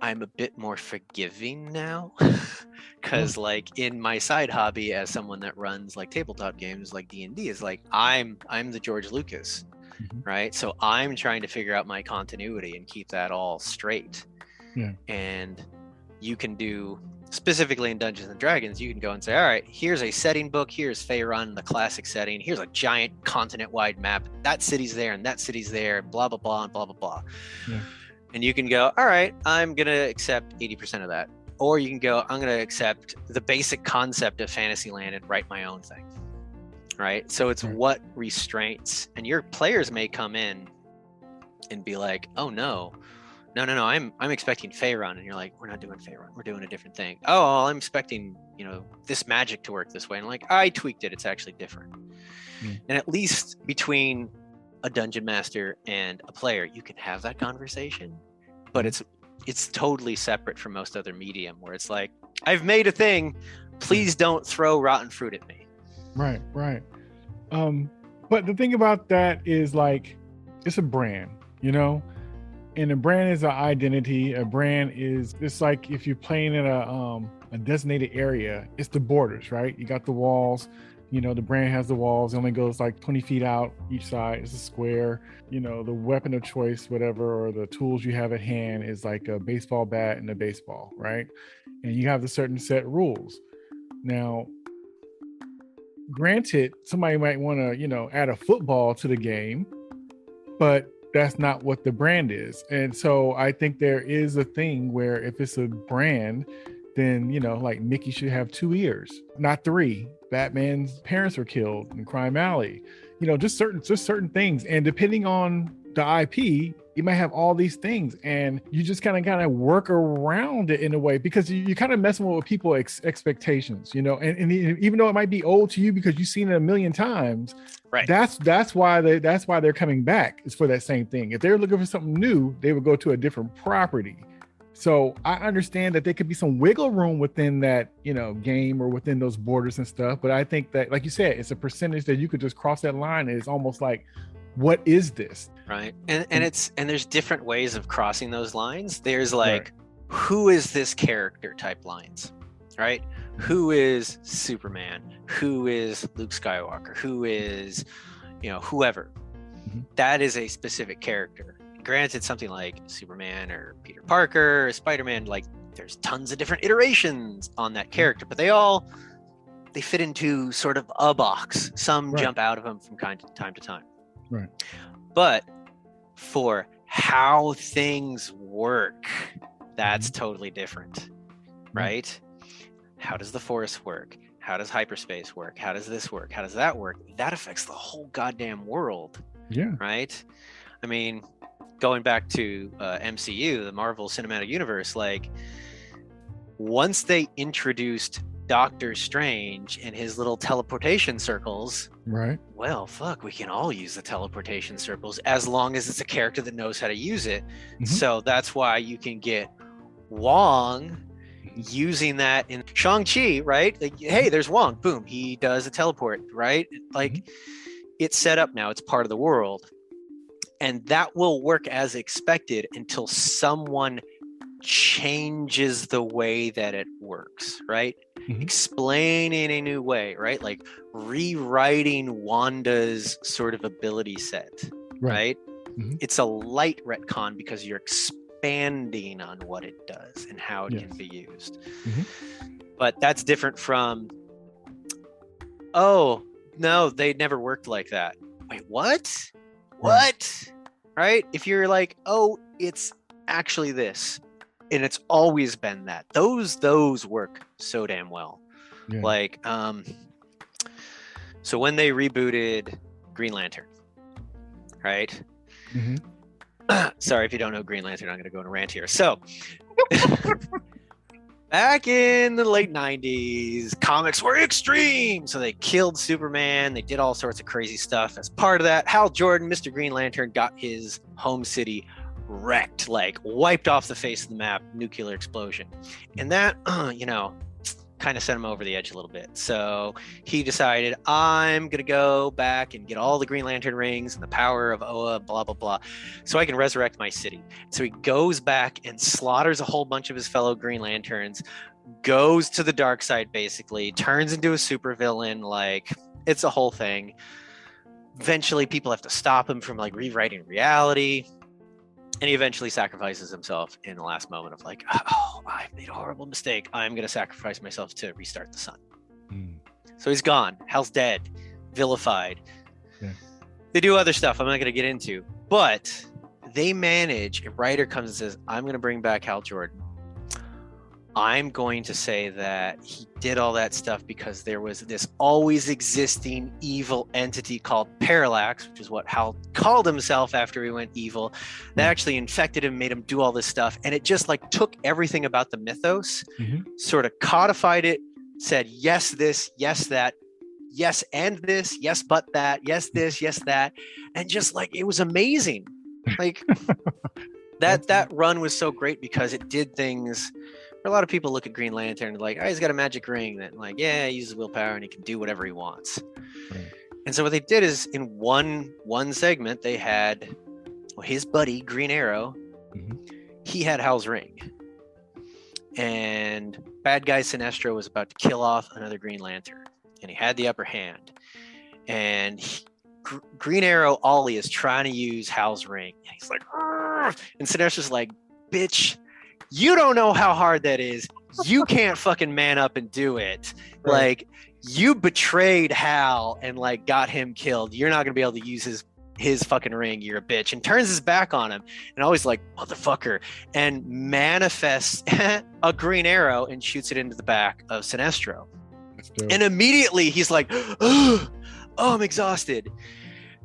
I'm a bit more forgiving now because like in my side hobby as someone that runs like tabletop games like D&D is like I'm the George Lucas, right? So I'm trying to figure out my continuity and keep that all straight. Yeah. And you can do specifically in Dungeons and Dragons, you can go and say, all right, here's a setting book, here's Faerun, the classic setting, here's a giant continent-wide map, that city's there and that city's there, blah blah blah and blah blah blah. Yeah. And you can go, all right, I'm going to accept 80% of that. Or you can go, I'm going to accept the basic concept of Fantasyland and write my own thing, right? So it's what restraints. And your players may come in and be like, oh, no, I'm expecting Faerun. And you're like, we're not doing Faerun. We're doing a different thing. Oh, well, I'm expecting, this magic to work this way. And like, I tweaked it. It's actually different. And at least between a dungeon master and a player, you can have that conversation, but it's totally separate from most other medium where it's like, I've made a thing, please don't throw rotten fruit at me. Right. But the thing about that is like, it's a brand, and a brand is an identity. A brand is, it's like if you're playing in a designated area, it's the borders, right? You got the walls. The brand has the walls. It only goes like 20 feet out each side. It's a square. The weapon of choice, whatever, or the tools you have at hand is like a baseball bat and a baseball, right? And you have the certain set rules. Now, granted, somebody might want to, add a football to the game, but that's not what the brand is. And so I think there is a thing where if it's a brand, then, like Mickey should have 2 ears, not 3. Batman's parents were killed in Crime Alley, just certain things. And depending on the IP, you might have all these things and you just kind of work around it in a way because you kind of messing with people's expectations, and even though it might be old to you because you've seen it a million times, right? That's why they're coming back, is for that same thing. If they're looking for something new, they would go to a different property. So I understand that there could be some wiggle room within that, game or within those borders and stuff. But I think that, like you said, it's a percentage that you could just cross that line. And it's almost like, what is this? Right. And there's different ways of crossing those lines. There's like, who is this character type lines, right? Who is Superman? Who is Luke Skywalker? Who is, whoever. That is a specific character. Granted, something like Superman or Peter Parker or Spider-Man, like there's tons of different iterations on that character, but they fit into sort of a box. Some jump out of them from time to time. Right. But for how things work, that's totally different, right? How does the Force work? How does hyperspace work? How does this work? How does that work? That affects the whole goddamn world. Yeah. Right? I mean, going back to MCU, the Marvel Cinematic Universe, like once they introduced Doctor Strange and his little teleportation circles, right? Well, fuck, we can all use the teleportation circles as long as it's a character that knows how to use it. So that's why you can get Wong using that in Shang-Chi, right? Like, hey, there's Wong, boom, he does a teleport, right? Like it's set up now, it's part of the world. And that will work as expected until someone changes the way that it works, right? Explain in a new way, right? Like rewriting Wanda's sort of ability set, right? It's a light retcon because you're expanding on what it does and how it can be used. But that's different from, oh, no, they never worked like that. Wait, what? What? Right? If you're like, oh, it's actually this, and it's always been that. Those work so damn well. Like, so when they rebooted Green Lantern, right? Sorry if you don't know Green Lantern, I'm going to go on a rant here. So, back in the late 90s, comics were extreme. So they killed Superman. They did all sorts of crazy stuff. As part of that, Hal Jordan, Mr. Green Lantern, got his home city wrecked, like wiped off the face of the map, nuclear explosion. And that, kind of sent him over the edge a little bit. So he decided, I'm going to go back and get all the Green Lantern rings and the power of Oa, blah, blah, blah, so I can resurrect my city. So he goes back and slaughters a whole bunch of his fellow Green Lanterns, goes to the dark side, basically, turns into a supervillain. Like, it's a whole thing. Eventually, people have to stop him from like rewriting reality. And he eventually sacrifices himself in the last moment of like, oh, I made a horrible mistake. I'm going to sacrifice myself to restart the sun. So he's gone. Hal's dead, vilified. Yeah. They do other stuff I'm not going to get into. But they manage, a writer comes and says, I'm going to bring back Hal Jordan. I'm going to say that he did all that stuff because there was this always existing evil entity called Parallax, which is what Hal called himself after he went evil, that actually infected him, made him do all this stuff. And it just like took everything about the mythos, sort of codified it, said, yes, this, yes, that, yes, and this, yes, but that, yes, this, yes, that. And just like, it was amazing. Like that run was so great because it did things. A lot of people look at Green Lantern like, oh, he's got a magic ring that, like, yeah, he uses willpower and he can do whatever he wants. Right. And so what they did is in one segment, they had his buddy Green Arrow. He had Hal's ring, and bad guy Sinestro was about to kill off another Green Lantern, and he had the upper hand. And Green Arrow Ollie is trying to use Hal's ring, and he's like, argh! And Sinestro's like, bitch, you don't know how hard that is. You can't fucking man up and do it. Right. Like, you betrayed Hal and like got him killed. You're not gonna be able to use his fucking ring. You're a bitch. And turns his back on him and always like, motherfucker, and manifests a green arrow and shoots it into the back of Sinestro. And immediately he's like, oh, I'm exhausted.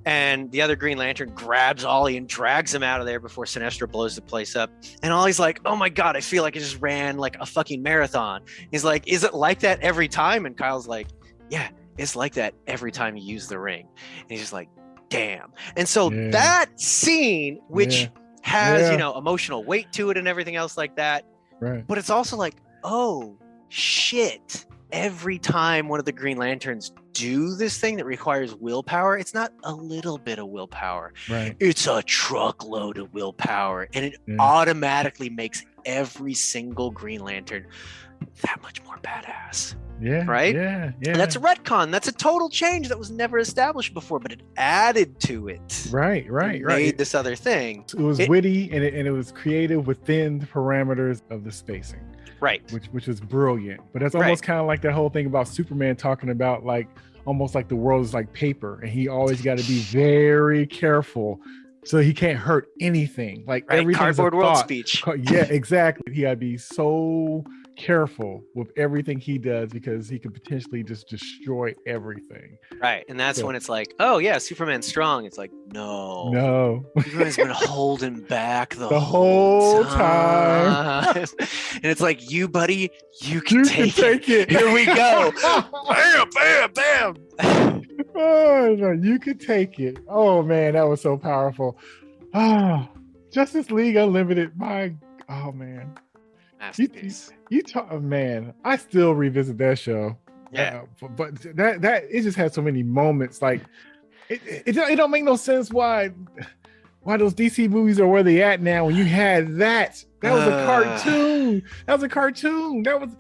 And the other Green Lantern grabs Ollie and drags him out of there before Sinestro blows the place up. And Ollie's like, oh my God, I feel like I just ran like a fucking marathon. He's like, is it like that every time? And Kyle's like, yeah, it's like that every time you use the ring. And he's just like, damn. And so that scene, which has, you know, emotional weight to it and everything else like that. Right. But it's also like, oh shit. Every time one of the Green Lanterns do this thing that requires willpower, it's not a little bit of willpower. Right. It's a truckload of willpower. And it automatically makes every single Green Lantern that much more badass. Yeah. Right? Yeah. And that's a retcon. That's a total change that was never established before, but it added to it. Right. Made this other thing. It was witty and it was creative within the parameters of the spacing. Right. Which is brilliant. But that's almost kind of like that whole thing about Superman talking about like almost like the world is like paper and he always got to be very careful so he can't hurt anything. Like everything's cardboard world speech. Yeah, exactly. He got to be so careful with everything he does because he could potentially just destroy everything. Right. And that's when it's like, oh yeah, Superman's strong. It's like, no. Superman's been holding back the whole time. And it's like, you buddy, you can take it. Here we go. Bam, bam, bam. Oh no, you could take it. Oh man, that was so powerful. Oh, Justice League Unlimited. Oh man. Masterpiece. You talk, man. I still revisit that show. Yeah, but that it just had so many moments. Like it don't make no sense why those DC movies are where they at now. When you had that was a cartoon. That was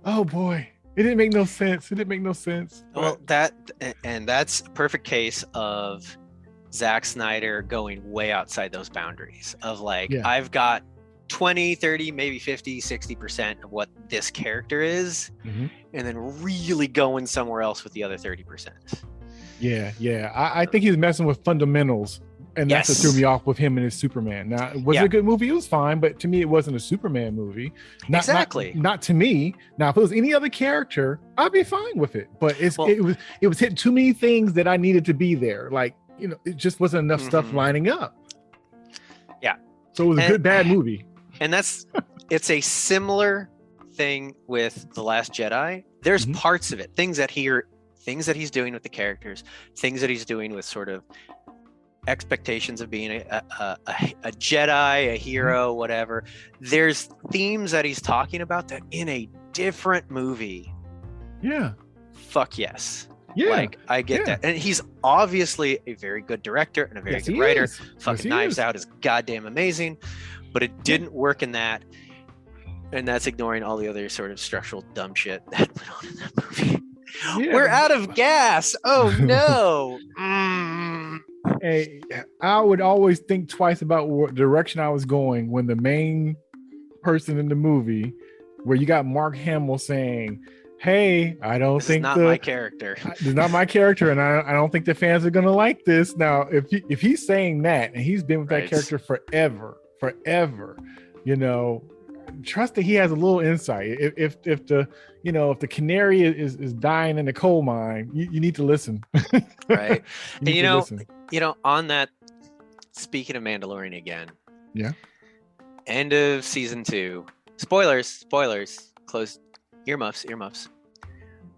oh boy. It didn't make no sense. Well, that's a perfect case of Zack Snyder going way outside those boundaries of like, I've got 20, 30, maybe 50, 60% of what this character is, and then really going somewhere else with the other 30%. Yeah. I think he's messing with fundamentals, and that's what threw me off with him and his Superman. Now, was it a good movie? It was fine, but to me, it wasn't a Superman movie. Not to me. Now, if it was any other character, I'd be fine with it. But it was hitting too many things that I needed to be there. Like, you know, it just wasn't enough stuff lining up. Yeah. So it was a good, bad movie. And it's a similar thing with The Last Jedi. There's parts of it, things that he's doing with the characters, things that he's doing with sort of expectations of being a Jedi, a hero, whatever. There's themes that he's talking about that in a different movie Yeah. Fuck yes. Yeah. Like, I get that. And he's obviously a very good director and a very good writer. Is. Fucking Knives Out is goddamn amazing, but it didn't work in that. And that's ignoring all the other sort of structural dumb shit that went on in that movie. Yeah. We're out of gas. Oh no. Hey, I would always think twice about what direction I was going when the main person in the movie, where you got Mark Hamill saying, "Hey, I don't think not my character. It's not my character, and I don't think the fans are gonna like this." Now, if he's saying that, and he's been with that character forever, you know, trust that he has a little insight. If the canary is dying in the coal mine, you need to listen. Right. And on that, speaking of Mandalorian again. Yeah. End of season 2. Spoilers. Close earmuffs.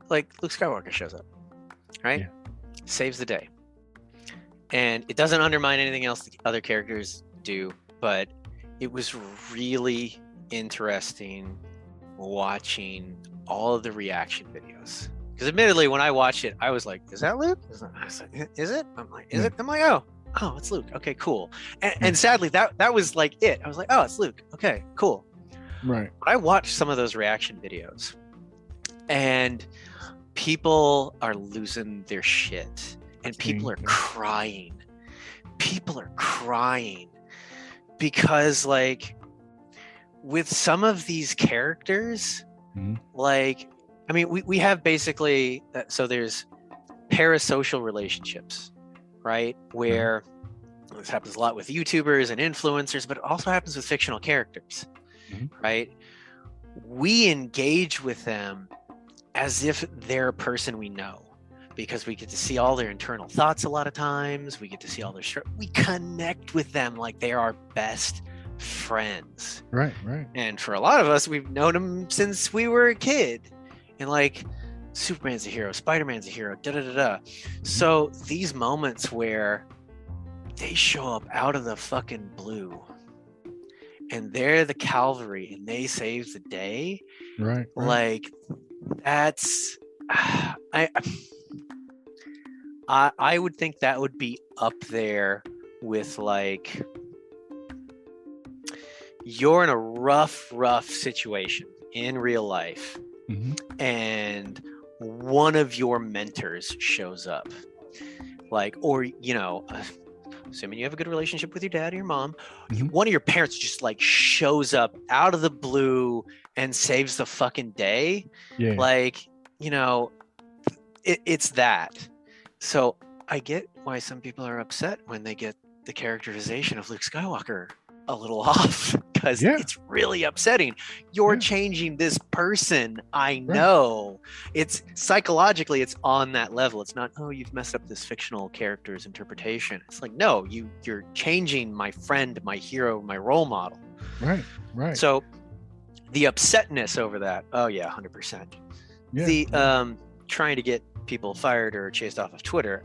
Like, Luke Skywalker shows up, right? Yeah. Saves the day. And it doesn't undermine anything else the other characters do, but it was really interesting watching all of the reaction videos. Because admittedly, when I watched it, I was like, is that Luke? I was like, is it? I'm like, is it? I'm like, oh, it's Luke. Okay, cool. And sadly, that was like it. I was like, oh, it's Luke. Okay, cool. Right. But I watched some of those reaction videos, and people are losing their shit, and people are crying. People are crying because, like, with some of these characters, like, I mean, we have basically, so there's parasocial relationships, right? Where this happens a lot with YouTubers and influencers, but it also happens with fictional characters, right? We engage with them as if they're a person we know, because we get to see all their internal thoughts a lot of times. We get to see all their we connect with them like they're our best friends. Right. And for a lot of us, we've known them since we were a kid. And like, Superman's a hero, Spider-Man's a hero, So these moments where they show up out of the fucking blue and they're the cavalry and they save the day, right. Like, that's I would think that would be up there with, like, you're in a rough situation in real life, and one of your mentors shows up, like, or, assuming you have a good relationship with your dad or your mom, one of your parents just, like, shows up out of the blue and saves the fucking day. Yeah. Like, it's that. So I get why some people are upset when they get the characterization of Luke Skywalker a little off, because it's really upsetting. You're changing this person. I know. It's psychologically, it's on that level. It's not, oh, you've messed up this fictional character's interpretation. It's like, no, you're changing my friend, my hero, my role model. Right. So the upsetness over that, oh yeah, 100%. Yeah. The trying to get people fired or chased off of Twitter.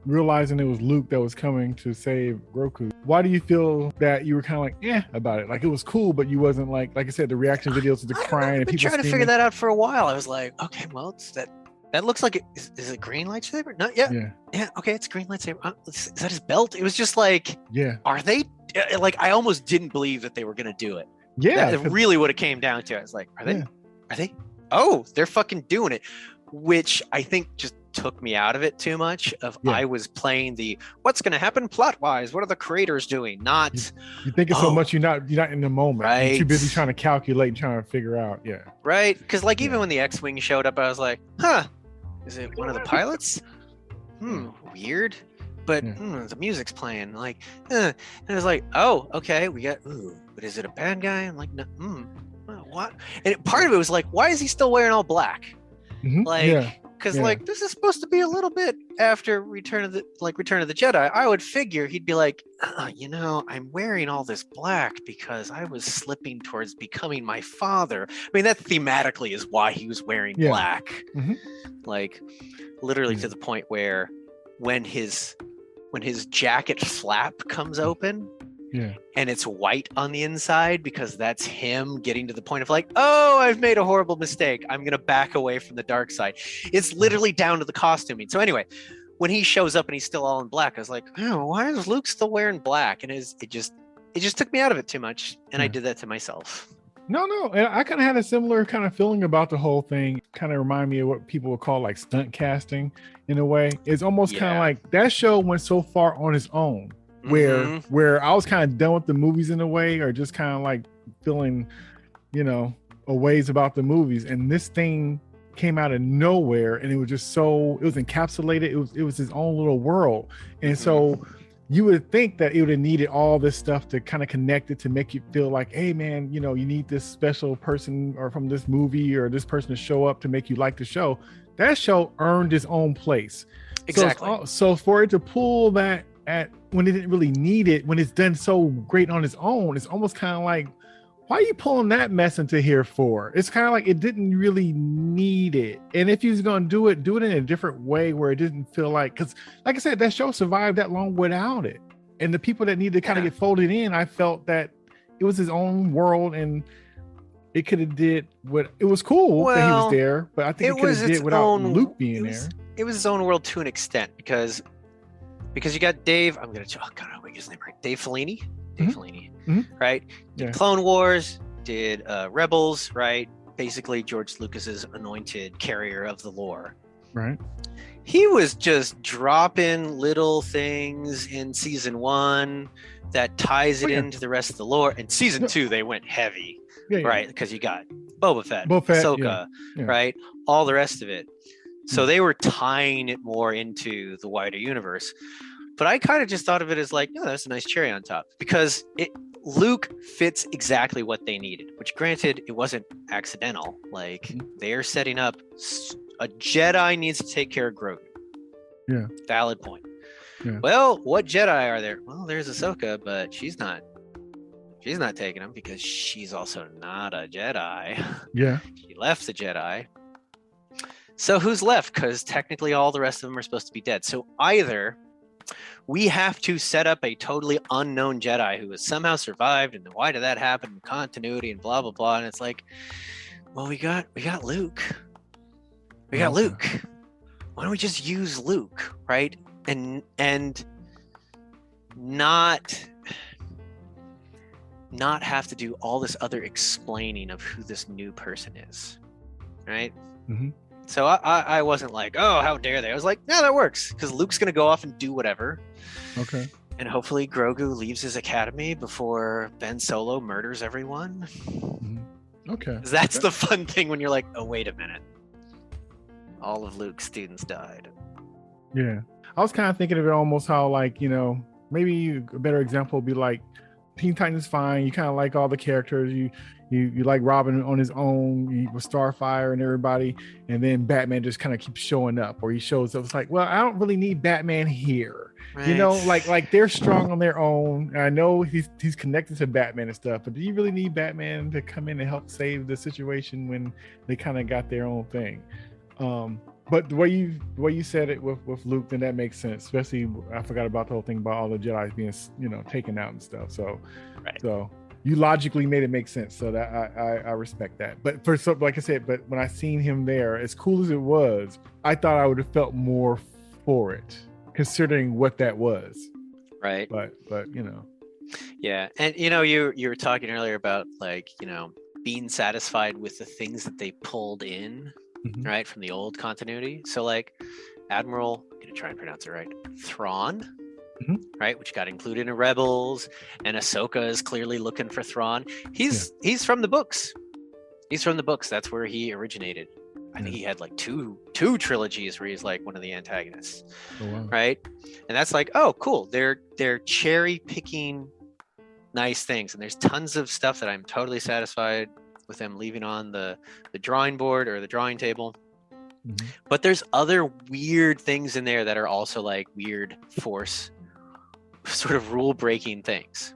Realizing it was Luke that was coming to save Roku. Why do you feel that you were kind of like, about it? Like, it was cool, but you wasn't like I said, the reaction videos to the crying and people trying to figure that out for a while. I was like, okay, well, it's that looks like is it green lightsaber? No, yeah, okay, it's green lightsaber. Is that his belt? It was just like, are they, like, I almost didn't believe that they were gonna do it. That's really what it came down to. I was like, are they? Oh, they're fucking doing it, which I think just took me out of it too much. I was playing the what's going to happen plot wise, what are the creators doing, not you think it so much you're not in the moment, right? You're too busy trying to calculate and trying to figure out. Right, because like even when the X-Wing showed up, I was like, is it one of the pilots? Weird, but the music's playing, like, and it was like, oh, okay, we got, but is it a bad guy? I'm like, no, what? And part of it was like, why is he still wearing all black? Because like, this is supposed to be a little bit after Return of the Jedi. I would figure he'd be like, I'm wearing all this black because I was slipping towards becoming my father. I mean, that thematically is why he was wearing black. Like, literally to the point where when his jacket flap comes open, Yeah. And it's white on the inside because that's him getting to the point of like, oh, I've made a horrible mistake. I'm going to back away from the dark side. It's literally down to the costuming. So anyway, when he shows up and he's still all in black, I was like, oh, why is Luke still wearing black? And it just took me out of it too much. And I did that to myself. No. And I kind of had a similar kind of feeling about the whole thing. Kind of remind me of what people would call like stunt casting in a way. It's almost kind of like that show went so far on its own where I was kind of done with the movies in a way, or just kind of like feeling, a ways about the movies. And this thing came out of nowhere, and it was just so, it was encapsulated. It was his own little world. And so you would think that it would have needed all this stuff to kind of connect it, to make you feel like, hey man, you need this special person or from this movie or this person to show up to make you like the show. That show earned its own place. Exactly. So for it to pull that at when it didn't really need it, when it's done so great on its own, it's almost kind of like, why are you pulling that mess into here for? It's kind of like it didn't really need it. And if you're going to do it in a different way where it didn't feel like, because like I said, that show survived that long without it. And the people that needed to kind of get folded in, I felt that it was his own world, and it could have did what it was cool that he was there, but I think it could have did without Luke being there. It was his own world to an extent because you got Dave. I'm gonna get his name right. Dave Filoni. Right? Did Clone Wars, did Rebels, right? Basically George Lucas's anointed carrier of the lore. Right. He was just dropping little things in season 1 that ties it into the rest of the lore. In season 2, they went heavy, right? Because you got Boba Fett, Ahsoka, right? All the rest of it. So they were tying it more into the wider universe. But I kind of just thought of it as like, that's a nice cherry on top, because Luke fits exactly what they needed, which granted, it wasn't accidental. Like they're setting up a Jedi needs to take care of Grogu. Yeah. Valid point. Yeah. Well, what Jedi are there? Well, there's Ahsoka, but she's not taking them because she's also not a Jedi. Yeah. She left the Jedi. So who's left? Because technically all the rest of them are supposed to be dead. So either we have to set up a totally unknown Jedi who has somehow survived, and then why did that happen? Continuity and blah blah blah. And it's like, well, we got Luke. We got Luke. Why don't we just use Luke, right? And not have to do all this other explaining of who this new person is, right? Mm-hmm. So I wasn't like, oh, how dare they? I was like, yeah, that works, because Luke's going to go off and do whatever. Okay. And hopefully Grogu leaves his academy before Ben Solo murders everyone. Mm-hmm. Okay. That's the fun thing when you're like, oh, wait a minute. All of Luke's students died. Yeah. I was kind of thinking of it almost how, like, maybe a better example would be like Teen Titans fine. You kind of like all the characters. You like Robin on his own with Starfire and everybody, and then Batman just kind of keeps showing up, or he shows up. It's like, well, I don't really need Batman here. Right. Like they're strong on their own. And I know he's connected to Batman and stuff, but do you really need Batman to come in and help save the situation when they kind of got their own thing? But the way you said it with Luke, then that makes sense. Especially, I forgot about the whole thing about all the Jedi being, taken out and stuff. So, so you logically made it make sense. So that I respect that. But for something like I said, but when I seen him there, as cool as it was, I thought I would have felt more for it, considering what that was. Right. But Yeah, and you were talking earlier about like being satisfied with the things that they pulled in. Mm-hmm. Right, from the old continuity. So like Admiral, I'm gonna try and pronounce it right, Thrawn, mm-hmm. right, which got included in Rebels, and Ahsoka is clearly looking for Thrawn. He's from the books. He's from the books. That's where he originated. I think he had like two trilogies where he's like one of the antagonists. Oh, wow. Right, and that's like, oh, cool. They're cherry picking nice things, and there's tons of stuff that I'm totally satisfied with them leaving on the drawing board or the drawing table. Mm-hmm. But there's other weird things in there that are also like weird Force sort of rule breaking things.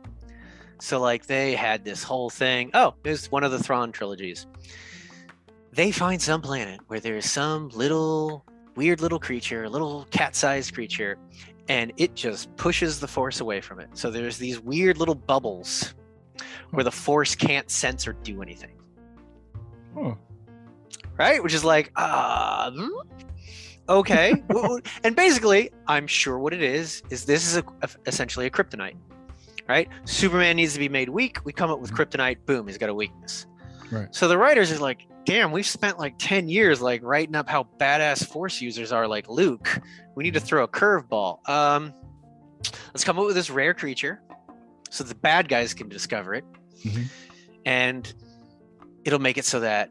So like they had this whole thing. Oh, there's one of the Thrawn trilogies. They find some planet where there's some weird little creature, a little cat-sized creature, and it just pushes the Force away from it. So there's these weird little bubbles where the Force can't sense or do anything. Huh. Right? Which is like, okay. And basically, I'm sure what it is this is essentially a kryptonite, right? Superman needs to be made weak. We come up with kryptonite. Boom, he's got a weakness. Right. So the writers are like, damn, we've spent like 10 years like writing up how badass Force users are like Luke. We need to throw a curveball. Let's come up with this rare creature so the bad guys can discover it. Mm-hmm. And it'll make it so that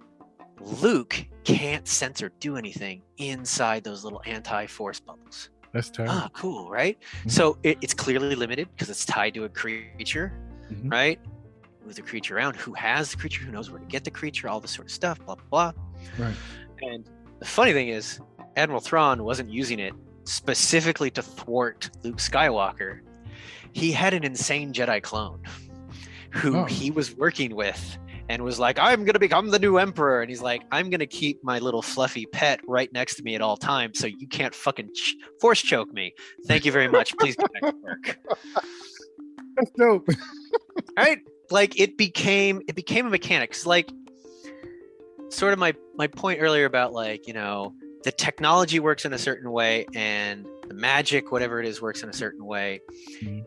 Luke can't sense or do anything inside those little anti-Force bubbles. That's terrible. Ah, cool, right? Mm-hmm. So it's clearly limited because it's tied to a creature, Mm-hmm. right? Move the creature around. Who has the creature? Who knows where to get the creature? All this sort of stuff, blah, blah, blah. Right. And the funny thing is, Admiral Thrawn wasn't using it specifically to thwart Luke Skywalker. He had an insane Jedi clone who he was working with and was like, I'm going to become the new emperor. And he's like, I'm going to keep my little fluffy pet right next to me at all times so you can't fucking force choke me. Thank you very much. Please get back to work. That's dope. Right? Like it became a mechanic. 'Cause like sort of my point earlier about like, you know, the technology works in a certain way and the magic, whatever it is, works in a certain way,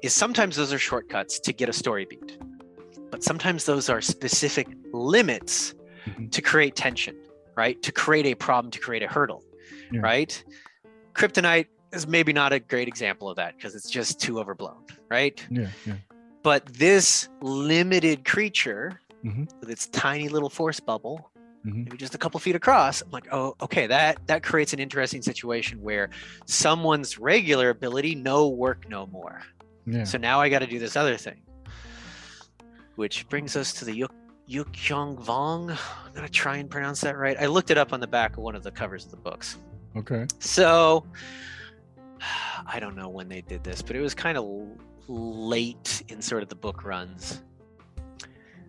is sometimes those are shortcuts to get a story beat. But sometimes those are specific limits to create tension, right? To create a problem, to create a hurdle, right? Kryptonite is maybe not a great example of that because it's just too overblown, right? Yeah. But this limited creature Mm-hmm. with its tiny little Force bubble, Mm-hmm. maybe just a couple feet across, I'm like, oh, okay, that creates an interesting situation where someone's regular ability no work no more. Yeah. So now I got to do this other thing. Which brings us to the Yukyong Vong. I'm going to try and pronounce that right. I looked it up on the back of one of the covers of the books. Okay. So I don't know when they did this, but it was kind of late in sort of the book runs.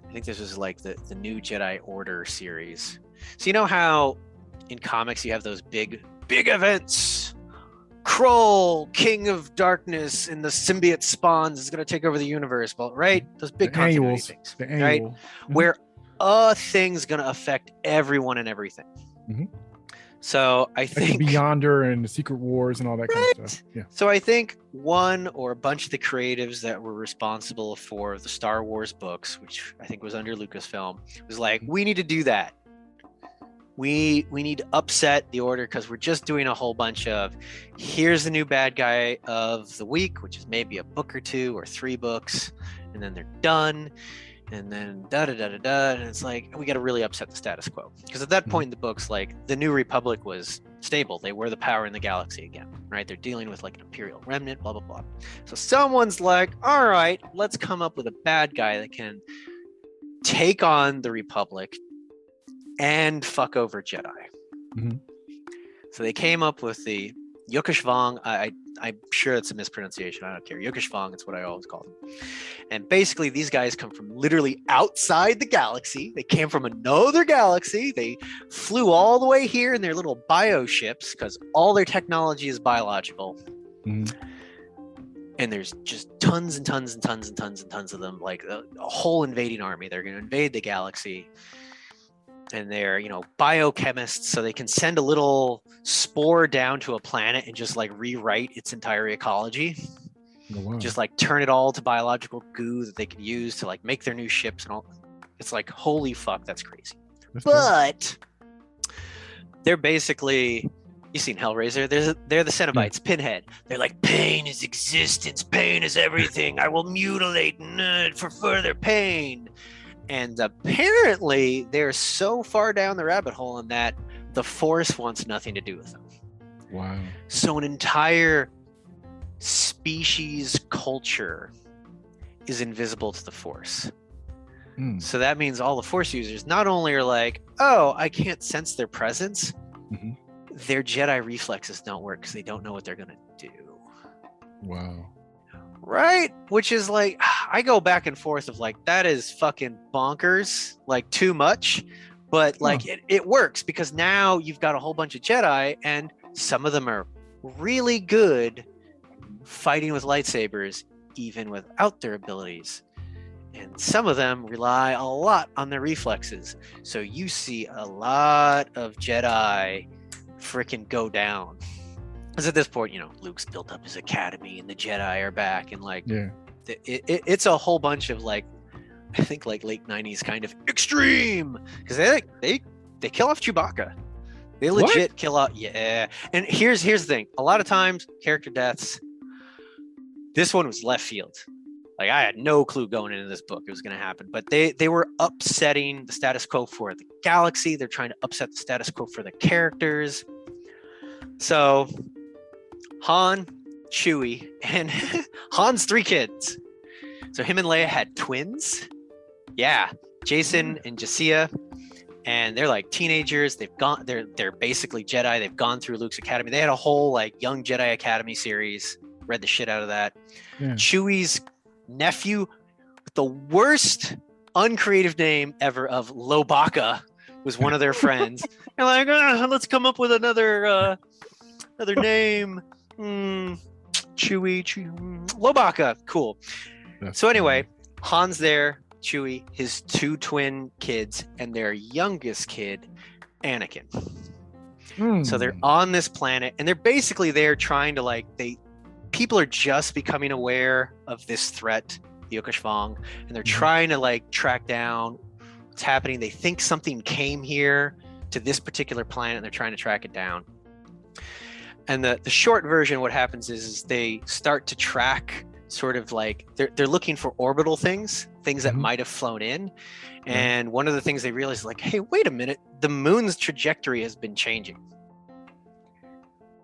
I think this was like the new Jedi Order series. So you know how in comics you have those big events? Krull, King of Darkness, and the symbiote spawns is going to take over the universe, but right? Those big continuity things, right? Mm-hmm. Where a thing's going to affect everyone and everything. Mm-hmm. So I think like Beyonder and the Secret Wars and all that kind of stuff. Yeah. So I think one or a bunch of the creatives that were responsible for the Star Wars books, which I think was under Lucasfilm, was like, we need to do that. We need to upset the order because we're just doing a whole bunch of here's the new bad guy of the week, which is maybe a book or 2 or 3 books, and then they're done. And then and it's like we got to really upset the status quo because at that point in the books, like the New Republic was stable. They were the power in the galaxy again, right? They're dealing with like an Imperial remnant, blah blah blah. So someone's like, all right, let's come up with a bad guy that can take on the Republic and fuck over Jedi. Mm-hmm. So they came up with the Yokishvong. I'm sure it's a mispronunciation. I don't care. Yokishvong, it's what I always call them. And basically, these guys come from literally outside the galaxy. They came from another galaxy. They flew all the way here in their little bio ships because all their technology is biological. Mm-hmm. And there's just tons and tons and tons and tons and tons of them, like a whole invading army. They're going to invade the galaxy. And they're, you know, biochemists, so they can send a little spore down to a planet and just like rewrite its entire ecology. Oh, wow. Just like turn it all to biological goo that they can use to like make their new ships and all. It's like, holy fuck, that's crazy. But they're basically, you've seen Hellraiser, they're the Cenobites, Pinhead. They're like, pain is existence, pain is everything. I will mutilate for further pain. And apparently, they're so far down the rabbit hole in that the Force wants nothing to do with them. Wow. So an entire species culture is invisible to the Force. So that means all the Force users not only are like, oh, I can't sense their presence, their Jedi reflexes don't work because they don't know what they're going to do. Wow. Right? Which is like, I go back and forth of like, that is fucking bonkers, like too much. But like, it works because now you've got a whole bunch of Jedi and some of them are really good fighting with lightsabers even without their abilities. And some of them rely a lot on their reflexes. So you see a lot of Jedi freaking go down. Because at this point, Luke's built up his academy and the Jedi are back. And like, it's a whole bunch of like, I think like late 90s kind of extreme. Because they kill off Chewbacca. They legit kill out. Yeah. And here's the thing. A lot of times, character deaths, this one was left field. Like, I had no clue going into this book it was going to happen, but they were upsetting the status quo for the galaxy. They're trying to upset the status quo for the characters. So Han, Chewie, and Han's 3 kids. So him and Leia had twins. Yeah, Jason and Jasiah, and they're like teenagers. They're basically Jedi. They've gone through Luke's academy. They had a whole like Young Jedi Academy series. Read the shit out of that. Yeah. Chewie's nephew with the worst uncreative name ever of Lobaka was one of their friends. They're like, let's come up with another name. Chewie, Lobaka. Cool. So anyway, Han's there, Chewie, his 2 twin kids, and their youngest kid, Anakin. So they're on this planet, and they're basically there trying to people are just becoming aware of this threat, the Okashvong, and they're trying to track down what's happening. They think something came here to this particular planet, and they're trying to track it down. And the short version, what happens is they start to track sort of like they're looking for orbital things that might have flown in. And one of the things they realize is like, hey, wait a minute, the moon's trajectory has been changing.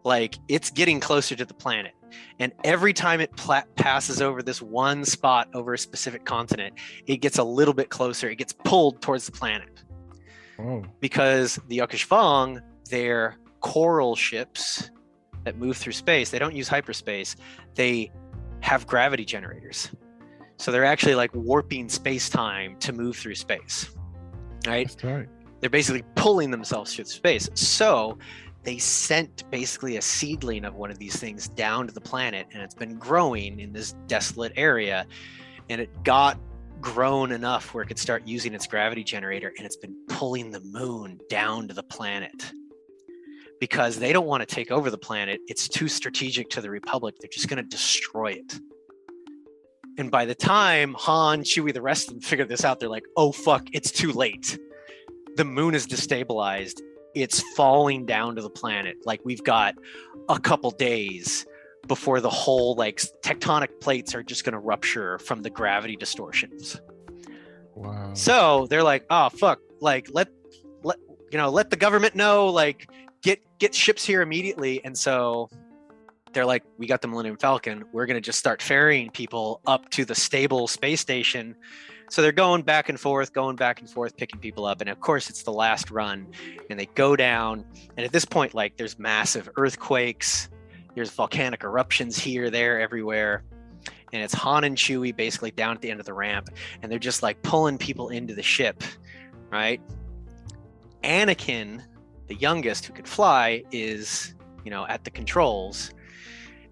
Like, it's getting closer to the planet. And every time it passes over this one spot over a specific continent, it gets a little bit closer. It gets pulled towards the planet. Oh. Because the Okashvong, they're coral ships that move through space. They don't use hyperspace. They have gravity generators. So they're actually like warping space-time to move through space. Right? That's right. They're basically pulling themselves through space. So they sent basically a seedling of one of these things down to the planet, and it's been growing in this desolate area, and it got grown enough where it could start using its gravity generator, and it's been pulling the moon down to the planet because they don't want to take over the planet. It's too strategic to the Republic. They're just going to destroy it. And by the time Han, Chewie, the rest of them figure this out, they're like, oh fuck, it's too late. The moon is destabilized. It's falling down to the planet. Like, we've got a couple days before the whole tectonic plates are just going to rupture from the gravity distortions. Wow. So they're like, oh fuck, let the government know, get ships here immediately. And so they're like, we got the Millennium Falcon. We're going to just start ferrying people up to the stable space station. So they're going back and forth, picking people up. And of course, it's the last run. And they go down. And at this point, there's massive earthquakes. There's volcanic eruptions here, there, everywhere. And it's Han and Chewie basically down at the end of the ramp. And they're just pulling people into the ship, right? Anakin, the youngest who could fly, is, at the controls.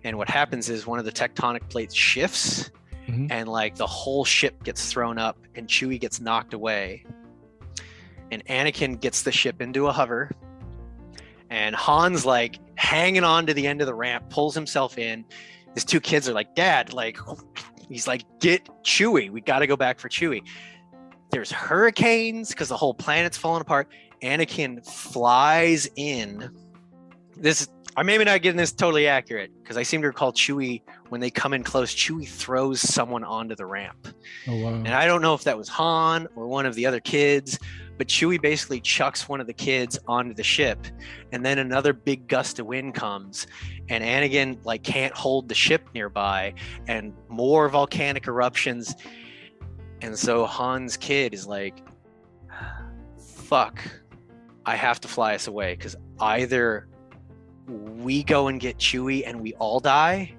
And what happens is one of the tectonic plates shifts. And the whole ship gets thrown up, and Chewie gets knocked away, and Anakin gets the ship into a hover, and Han's hanging on to the end of the ramp, pulls himself in. His 2 kids are like, Dad, he's like, get Chewie. We got to go back for Chewie. There's hurricanes because the whole planet's falling apart. Anakin flies in. I may not getting this totally accurate because I seem to recall Chewie, when they come in close, Chewie throws someone onto the ramp. Oh, wow. And I don't know if that was Han or one of the other kids, but Chewie basically chucks one of the kids onto the ship. And then another big gust of wind comes, and Anakin can't hold the ship nearby, and more volcanic eruptions. And so Han's kid is like, fuck, I have to fly us away, because either we go and get Chewie and we all die,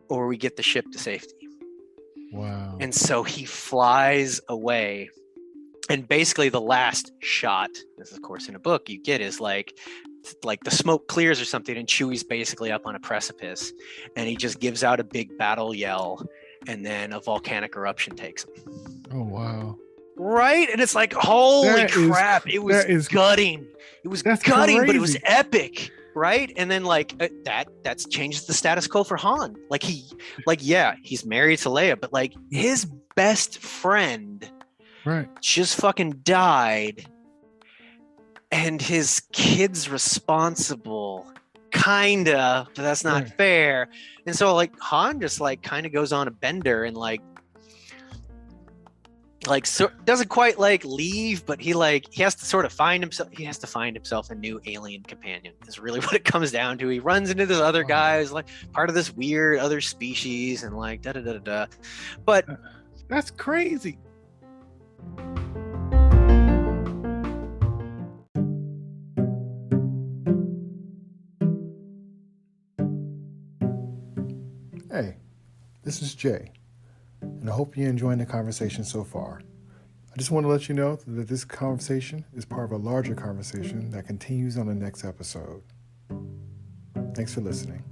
or we get the ship to safety. Wow. And so he flies away, and basically the last shot, this is of course in a book, you get is like the smoke clears or something, and Chewie's basically up on a precipice, and he just gives out a big battle yell, and then a volcanic eruption takes him. Oh wow! Right, and it's like, holy crap! It was gutting. It was gutting, crazy. But it was epic. Right, and then like that changes the status quo for Han. Like he's married to Leia, but like his best friend, right, just fucking died, and his kid's responsible, kinda, but that's not fair. And so like Han just like kind of goes on a bender and like so doesn't quite like leave, but he has to sort of find himself a new alien companion is really what it comes down to. He runs into this other guy who's like part of this weird other species and like da da da da. But that's crazy. Hey, this is Jay, and I hope you're enjoying the conversation so far. I just want to let you know that this conversation is part of a larger conversation that continues on the next episode. Thanks for listening.